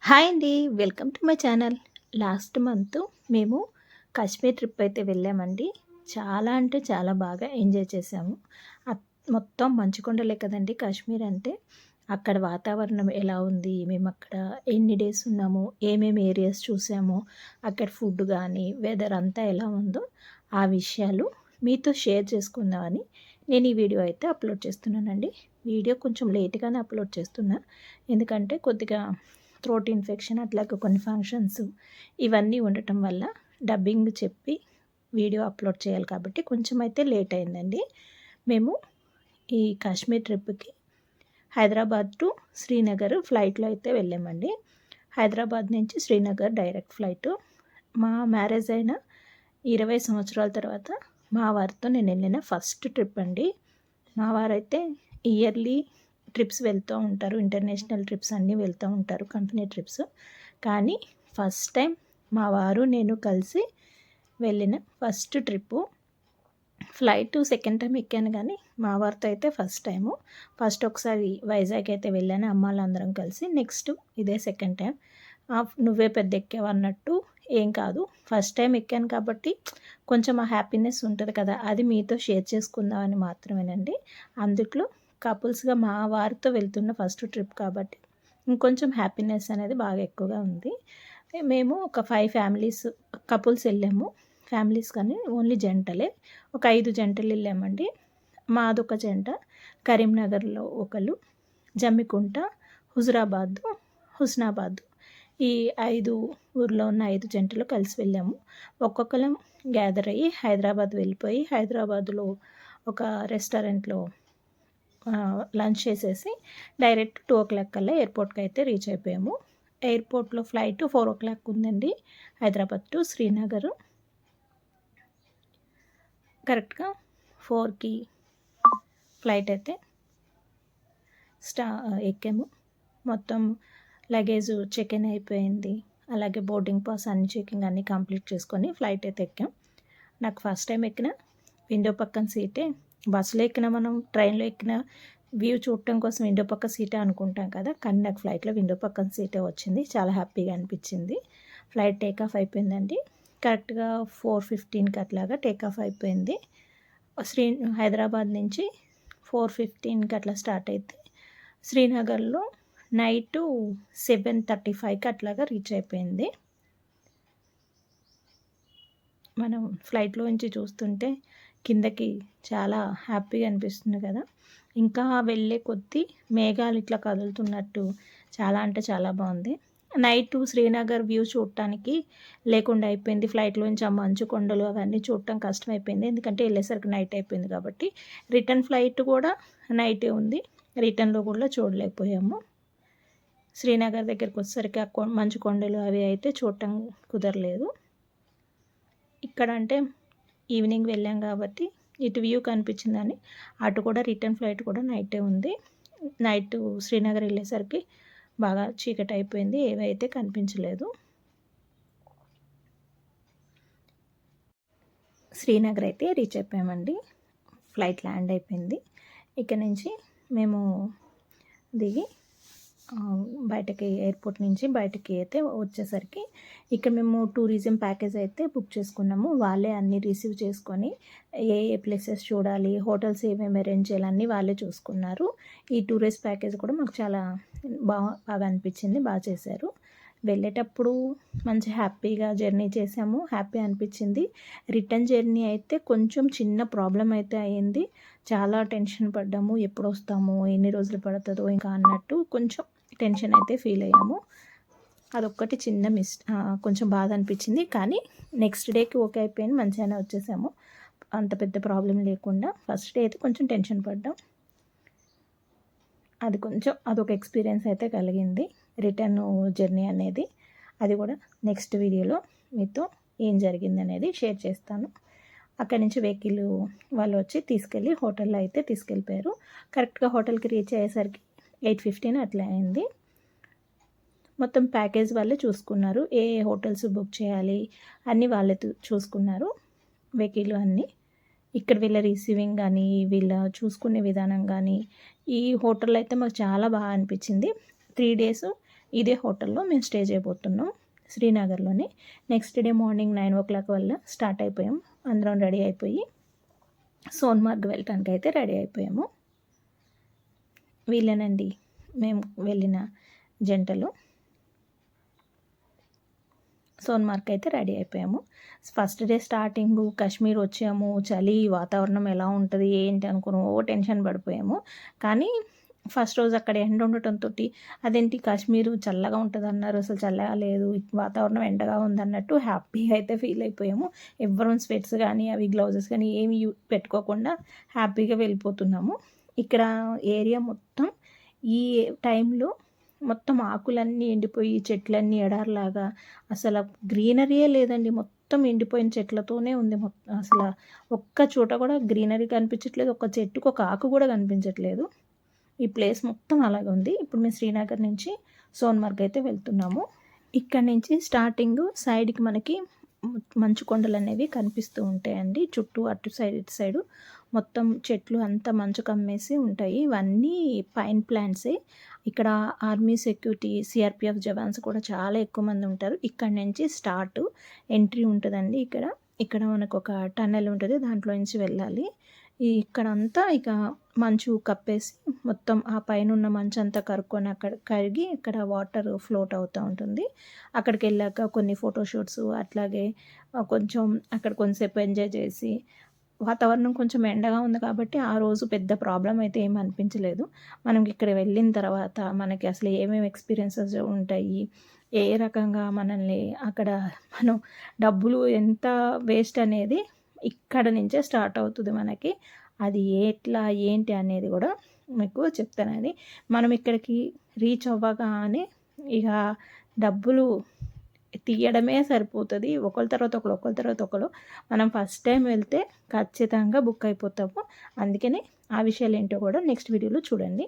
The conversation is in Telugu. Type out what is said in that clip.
హాయ్ అండి. Welcome to my channel. Last month మేము కాశ్మీర్ ట్రిప్ అయితే వెళ్ళామండి. చాలా అంటే చాలా బాగా ఎంజాయ్ చేశాము. అక్ మొత్తం మంచు కొండలే కదండీ కాశ్మీర్ అంటే. అక్కడ వాతావరణం ఎలా ఉంది? మేమక్కడ ఎన్ని డేస్ ఉన్నాము? ఏమేమి ఏరియాస్ చూసాము? అక్కడ ఫుడ్ గానీ, వెదర్ అంతా ఎలా ఉందో ఆ విషయాలు మీతో షేర్ చేసుకుందామని నేను ఈ వీడియో అయితే అప్లోడ్ చేస్తున్నానండి. వీడియో కొంచెం లేట్‌గానే అప్లోడ్ చేస్తున్నా. ఎందుకంటే కొద్దిగా థ్రోట్ ఇన్ఫెక్షన్ అట్లాగే కొన్ని ఫంక్షన్స్ ఇవన్నీ ఉండటం వల్ల డబ్బింగ్ చెప్పి వీడియో అప్లోడ్ చేయాలి కాబట్టి కొంచెం అయితే లేట్ అయిందండి. మేము ఈ కాశ్మీర్ ట్రిప్‌కి హైదరాబాద్ టు శ్రీనగర్ ఫ్లైట్‌లో అయితే వెళ్ళామండి. హైదరాబాద్ నుంచి శ్రీనగర్ డైరెక్ట్ ఫ్లైటు. మా మ్యారేజ్ అయిన 20 సంవత్సరాల తర్వాత మా వారితో నేను వెళ్ళిన ఫస్ట్ ట్రిప్ అండి. మా వారైతే ఇయర్లీ ట్రిప్స్ వెళ్తూ ఉంటారు. ఇంటర్నేషనల్ ట్రిప్స్ అన్నీ వెళ్తూ ఉంటారు. Company trips. కానీ ఫస్ట్ టైం మా వారు నేను కలిసి వెళ్ళిన first trip. Flight second time ఎక్కాను కానీ మా వారితో అయితే ఫస్ట్ టైము. ఫస్ట్ ఒకసారి వైజాగ్ అయితే వెళ్ళాను అమ్మాళ్ళందరం కలిసి. నెక్స్ట్ ఇదే సెకండ్ టైం. నువ్వే పెద్ద ఎక్కావు అన్నట్టు ఏం కాదు. ఫస్ట్ టైం ఎక్కాను కాబట్టి కొంచెం ఆ హ్యాపీనెస్ ఉంటుంది కదా! అది మీతో షేర్ చేసుకుందామని మాత్రమేనండి. అందుట్లో కపుల్స్‌గా మా వారితో వెళ్తున్న ఫస్ట్ ట్రిప్ కాబట్టి ఇంకొంచెం హ్యాపీనెస్ అనేది బాగా ఎక్కువగా ఉంది. మేము ఒక 5 ఫ్యామిలీస్ కపుల్స్ వెళ్ళాము. ఫ్యామిలీస్ కానీ ఓన్లీ జంటలే. ఒక 5 జంటలు వెళ్ళామండి. మాదొక జంట, కరీంనగర్‌లో ఒకళ్ళు, జమ్మికుంట, హుజురాబాద్, హుస్నాబాద్ ఈ 5 ఊర్లో ఉన్న 5 జంటలు కలిసి వెళ్ళాము. ఒక్కొక్కళ్ళం గ్యాదర్ అయ్యి హైదరాబాద్ వెళ్ళిపోయి హైదరాబాద్‌లో ఒక రెస్టారెంట్‌లో లంచ్ చేసేసి డైరెక్ట్ 2:00 కల్లా ఎయిర్పోర్ట్‌కి అయితే రీచ్ అయిపోయాము. ఎయిర్పోర్ట్‌లో ఫ్లైట్ 4:00 ఉందండి. హైదరాబాద్ టు శ్రీనగర్. కరెక్ట్‌గా 4కి ఫ్లైట్ అయితే ఎక్కాము. మొత్తం లగేజ్ చెక్ ఇన్ అయిపోయింది. అలాగే బోర్డింగ్ పాస్ అన్ని చెకింగ్ అన్నీ కంప్లీట్ చేసుకొని ఫ్లైట్ అయితే ఎక్కాం. నాకు ఫస్ట్ టైం ఎక్కిన విండో పక్కన సీటే. బస్సులో ఎక్కిన మనం ట్రైన్‌లో ఎక్కిన వ్యూ చూడటం కోసం విండో పక్క సీటే అనుకుంటాం కదా! కానీ నాకు ఫ్లైట్‌లో విండో పక్కన సీటే వచ్చింది. చాలా హ్యాపీగా అనిపించింది. ఫ్లైట్ టేక్ ఆఫ్ అయిపోయిందండి. కరెక్ట్‌గా 4:15కి అట్లాగా టేక్ ఆఫ్ అయిపోయింది. హైదరాబాద్ నుంచి 4:15కి అట్లా స్టార్ట్ అయితే శ్రీనగర్‌లో నైటు 7:35కి అట్లాగా రీచ్ అయిపోయింది. మనం ఫ్లైట్‌లో నుంచి చూస్తుంటే కిందకి చాలా హ్యాపీగా అనిపిస్తుంది కదా! ఇంకా వెళ్ళే కొద్దీ మేఘాలు ఇట్లా కదులుతున్నట్టు చాలా అంటే చాలా బాగుంది. నైటు శ్రీనగర్ వ్యూ చూడటానికి లేకుండా అయిపోయింది. ఫ్లైట్‌లో నుంచి ఆ మంచు కొండలు అవన్నీ చూడటం కష్టమైపోయింది. ఎందుకంటే వెళ్ళేసరికి నైట్ అయిపోయింది కాబట్టి. రిటర్న్ ఫ్లైట్ కూడా నైటే ఉంది. రిటర్న్‌లో కూడా చూడలేకపోయాము. శ్రీనగర్ దగ్గరికి వచ్చేసరికి ఆ మంచు కొండలు అవి అయితే చూడటం కుదరలేదు. ఇక్కడ అంటే ఈవినింగ్ వెళ్ళాం కాబట్టి ఇటు వ్యూ కనిపించిందని అటు కూడా రిటర్న్ ఫ్లైట్ కూడా నైటే ఉంది. నైటు శ్రీనగర్ వెళ్ళేసరికి బాగా చీకటి అయిపోయింది. ఏవైతే కనిపించలేదు. శ్రీనగర్ అయితే రీచ్ అయిపోయామండి. ఫ్లైట్ ల్యాండ్ అయిపోయింది. ఇక్కడ నుంచి మేము దిగి బయటకి ఎయిర్పోర్ట్ నుంచి బయటకి అయితే వచ్చేసరికి ఇక్కడ మేము టూరిజం ప్యాకేజ్ అయితే బుక్ చేసుకున్నాము. వాళ్ళే అన్నీ రిసీవ్ చేసుకొని ఏ ఏ ప్లేసెస్ చూడాలి, హోటల్స్ ఏమేమి అరేంజ్ చేయాలి అన్నీ వాళ్ళే చూసుకున్నారు. ఈ టూరిస్ట్ ప్యాకేజ్ కూడా మాకు చాలా బాగా అనిపించింది. బాగా చేశారు. వెళ్ళేటప్పుడు మంచి హ్యాపీగా జర్నీ చేసాము. హ్యాపీ అనిపించింది. రిటర్న్ జర్నీ అయితే కొంచెం చిన్న ప్రాబ్లం అయితే అయ్యింది. చాలా టెన్షన్ పడ్డాము. ఎప్పుడు వస్తామో, ఎన్ని రోజులు పడుతుందో ఇంకా అన్నట్టు కొంచెం టెన్షన్ అయితే ఫీల్ అయ్యాము. అదొక్కటి చిన్న కొంచెం బాధ అనిపించింది. కానీ నెక్స్ట్ డేకి ఓకే అయిపోయింది. మంచిగానే వచ్చేసాము. అంత పెద్ద ప్రాబ్లం లేకుండా. ఫస్ట్ డే అయితే కొంచెం టెన్షన్ పడ్డాం. అదొక ఎక్స్పీరియన్స్ అయితే కలిగింది. రిటర్న్ జర్నీ అనేది. అది కూడా నెక్స్ట్ వీడియోలో మీతో ఏం జరిగింది అనేది షేర్ చేస్తాను. అక్కడి నుంచి వెహికల్ వాళ్ళు వచ్చి తీసుకెళ్ళి హోటల్లో అయితే తీసుకెళ్ళిపోయారు. కరెక్ట్గా హోటల్కి రీచ్ అయ్యేసరికి 8:15 అట్లా అయింది. మొత్తం ప్యాకేజ్ వాళ్ళే చూసుకున్నారు. ఏ హోటల్స్ బుక్ చేయాలి అన్నీ వాళ్ళే చూసుకున్నారు. వెహికల్ అన్నీ. ఇక్కడ వీళ్ళ రిసీవింగ్ కానీ, వీళ్ళ చూసుకునే విధానం కానీ, ఈ హోటల్ అయితే మాకు చాలా బాగా అనిపించింది. 3 డేస్ ఇదే హోటల్లో మేము స్టే చేయబోతున్నాం శ్రీనగర్లోని. నెక్స్ట్ డే మార్నింగ్ 9 వల్ల స్టార్ట్ అయిపోయాం. అందరం రెడీ అయిపోయి సోన్మార్గ్ వెళ్ళటానికి అయితే రెడీ అయిపోయాము. వీళ్ళేనండి మేము వెళ్ళిన జంటలు. సోన్మార్గ్ అయితే రెడీ అయిపోయాము. ఫస్ట్ డే స్టార్టింగు కాశ్మీర్ వచ్చాము, చలి వాతావరణం ఎలా ఉంటుంది ఏంటి అనుకుని టెన్షన్ పడిపోయాము. కానీ ఫస్ట్ రోజు అక్కడ ఎండ ఉండటంతో అదేంటి కాశ్మీరు చల్లగా ఉంటుంది అన్నారు, అసలు చల్లగా లేదు, వాతావరణం ఎండగా ఉందన్నట్టు హ్యాపీగా అయితే ఫీల్ అయిపోయాము. ఎవ్వరం స్వెట్స్ కానీ అవి గ్లౌజెస్ కానీ ఏమి పెట్టుకోకుండా హ్యాపీగా వెళ్ళిపోతున్నాము. ఇక్కడ ఏరియా మొత్తం ఈ టైంలో మొత్తం ఆకులన్నీ ఎండిపోయి చెట్లన్నీ ఎడారిలాగా అసలు గ్రీనరీయే లేదండి. మొత్తం ఎండిపోయిన చెట్లతోనే ఉంది. అసలు ఒక్క చోట కూడా గ్రీనరీ కనిపించట్లేదు, ఒక్క చెట్టుకు ఒక ఆకు కూడా కనిపించట్లేదు. ఈ ప్లేస్ మొత్తం అలాగే ఉంది. ఇప్పుడు మేము శ్రీనగర్ నుంచి సోన్మార్గ్ అయితే వెళ్తున్నాము. ఇక్కడ నుంచి స్టార్టింగ్ సైడ్కి మనకి మంచు కొండలు అనేవి కనిపిస్తూ ఉంటాయండి. చుట్టూ అటు సైడ్ ఇటు సైడు మొత్తం చెట్లు అంతా మంచు కమ్మేసి ఉంటాయి. ఇవన్నీ పైన్ ప్లాంట్సే. ఇక్కడ ఆర్మీ సెక్యూరిటీ సిఆర్పిఎఫ్ జవాన్స్ కూడా చాలా ఎక్కువ మంది ఉంటారు. ఇక్కడ నుంచి ఎంట్రీ ఉంటుందండి. ఇక్కడ మనకు ఒక టన్నెల్ ఉంటుంది, దాంట్లో నుంచి వెళ్ళాలి. ఇక్కడంతా ఇక మంచు కప్పేసి మొత్తం ఆ పైన ఉన్న మంచు అంతా కరుక్కొని అక్కడ కరిగి ఇక్కడ వాటర్ ఫ్లోట్ అవుతూ ఉంటుంది. అక్కడికి వెళ్ళాక కొన్ని ఫోటోషూట్స్, అట్లాగే కొంచెం అక్కడ కొంచెంసేపు ఎంజాయ్ చేసి, వాతావరణం కొంచెం ఎండగా ఉంది కాబట్టి ఆ రోజు పెద్ద ప్రాబ్లం అయితే ఏమి అనిపించలేదు. మనం ఇక్కడ వెళ్ళిన తర్వాత మనకి అసలు ఏమేమి ఎక్స్పీరియన్సెస్ ఉంటాయి, ఏ రకంగా మనల్ని అక్కడ మనం డబ్బులు ఎంత వేస్ట్ అనేది ఇక్కడ నుంచే స్టార్ట్ అవుతుంది మనకి. అది ఎట్లా ఏంటి అనేది కూడా మీకు చెప్తానండి. మనం ఇక్కడికి రీచ్ అవ్వగానే ఇక డబ్బులు తీయడమే సరిపోతుంది. ఒకరి తర్వాత ఒకరు. మనం ఫస్ట్ టైం వెళ్తే ఖచ్చితంగా బుక్ అయిపోతాము. అందుకని ఆ విషయాలు ఏంటో కూడా నెక్స్ట్ వీడియోలో చూడండి.